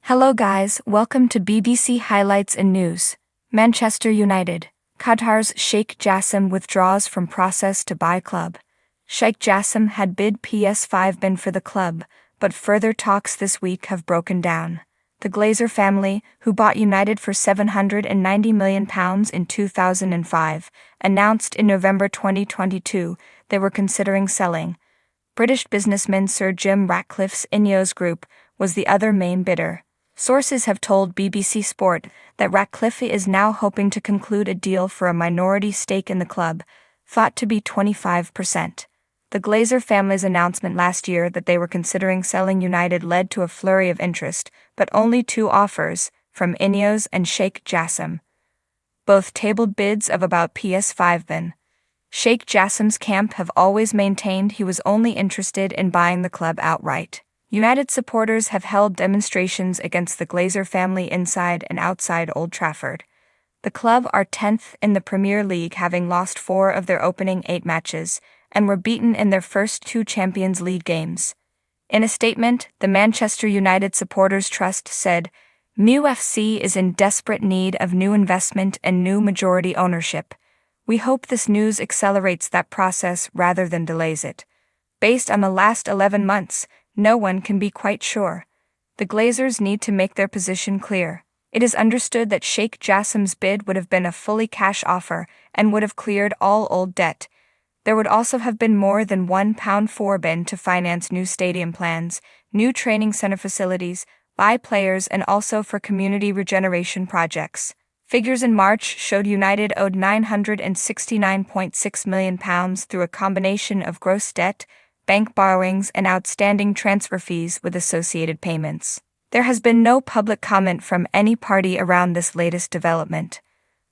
Hello guys, welcome to BBC Highlights and News. Manchester United. Qatar's Sheikh Jassim withdraws from process to buy club. Sheikh Jassim had bid PS5 bin for the club, but further talks this week have broken down. The Glazer family, who bought United for £790 million in 2005, announced in November 2022 they were considering selling. British businessman Sir Jim Ratcliffe's Ineos Group was the other main bidder. Sources have told BBC Sport that Ratcliffe is now hoping to conclude a deal for a minority stake in the club, thought to be 25%. The Glazer family's announcement last year that they were considering selling United led to a flurry of interest, but only two offers, from Ineos and Sheikh Jassim. Both tabled bids of about PS5 bin. Sheikh Jassim's camp have always maintained he was only interested in buying the club outright. United supporters have held demonstrations against the Glazer family inside and outside Old Trafford. The club are 10th in the Premier League, having lost 4 of their opening 8 matches, and were beaten in their first 2 Champions League games. In a statement, the Manchester United Supporters Trust said, MUFC is in desperate need of new investment and new majority ownership. We hope this news accelerates that process rather than delays it. Based on the last 11 months, no one can be quite sure. The Glazers need to make their position clear. It is understood that Sheikh Jassim's bid would have been a fully cash offer and would have cleared all old debt. There would also have been more than £1.4 billion to finance new stadium plans, new training centre facilities, buy players, and also for community regeneration projects. Figures in March showed United owed £969.6 million through a combination of gross debt, bank borrowings, and outstanding transfer fees with associated payments. There has been no public comment from any party around this latest development.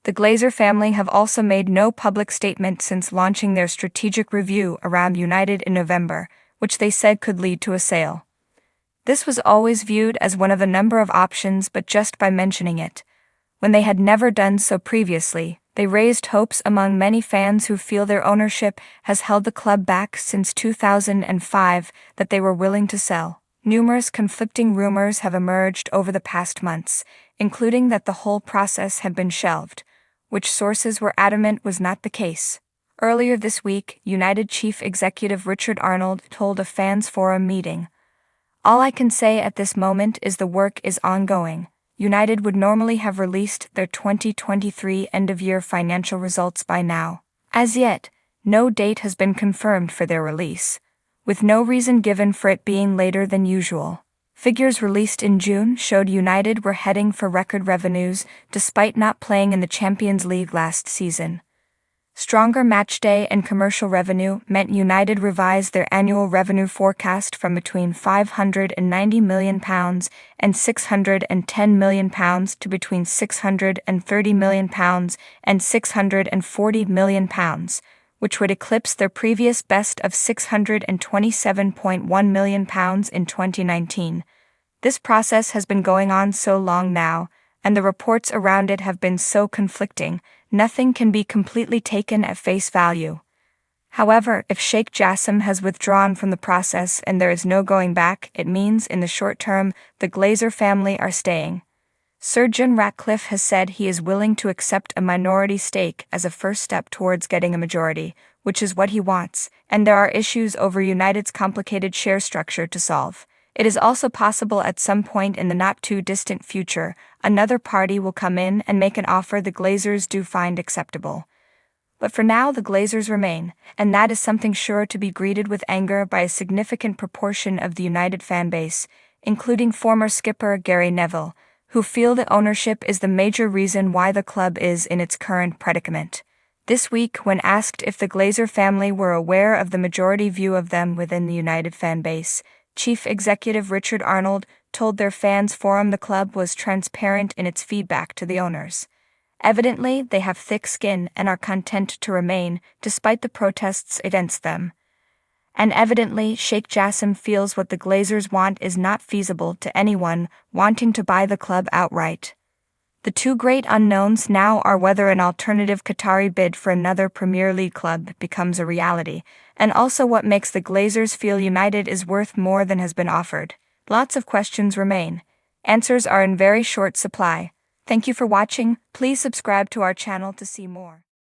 The Glazer family have also made no public statement since launching their strategic review around United in November, which they said could lead to a sale. This was always viewed as one of a number of options, but just by mentioning it, when they had never done so previously, they raised hopes among many fans who feel their ownership has held the club back since 2005 that they were willing to sell. Numerous conflicting rumors have emerged over the past months, including that the whole process had been shelved, which sources were adamant was not the case. Earlier this week, United Chief Executive Richard Arnold told a fans forum meeting, "All I can say at this moment is the work is ongoing." United would normally have released their 2023 end-of-year financial results by now. As yet, no date has been confirmed for their release, with no reason given for it being later than usual. Figures released in June showed United were heading for record revenues despite not playing in the Champions League last season. Stronger matchday and commercial revenue meant United revised their annual revenue forecast from between £590 million and £610 million to between £630 million and £640 million, which would eclipse their previous best of £627.1 million in 2019. This process has been going on so long now, and the reports around it have been so conflicting, nothing can be completely taken at face value. However, if Sheikh Jassim has withdrawn from the process and there is no going back, it means in the short term the Glazer family are staying. Sir Jim Ratcliffe has said he is willing to accept a minority stake as a first step towards getting a majority, which is what he wants, and there are issues over United's complicated share structure to solve. It is also possible at some point in the not-too-distant future, another party will come in and make an offer the Glazers do find acceptable. But for now the Glazers remain, and that is something sure to be greeted with anger by a significant proportion of the United fan base, including former skipper Gary Neville, who feel that ownership is the major reason why the club is in its current predicament. This week, when asked if the Glazer family were aware of the majority view of them within the United fan base, Chief Executive Richard Arnold told their fans forum the club was transparent in its feedback to the owners. Evidently, they have thick skin and are content to remain, despite the protests against them. And evidently, Sheikh Jassim feels what the Glazers want is not feasible to anyone wanting to buy the club outright. The two great unknowns now are whether an alternative Qatari bid for another Premier League club becomes a reality, and also what makes the Glazers feel United is worth more than has been offered. Lots of questions remain. Answers are in very short supply. Thank you for watching. Please subscribe to our channel to see more.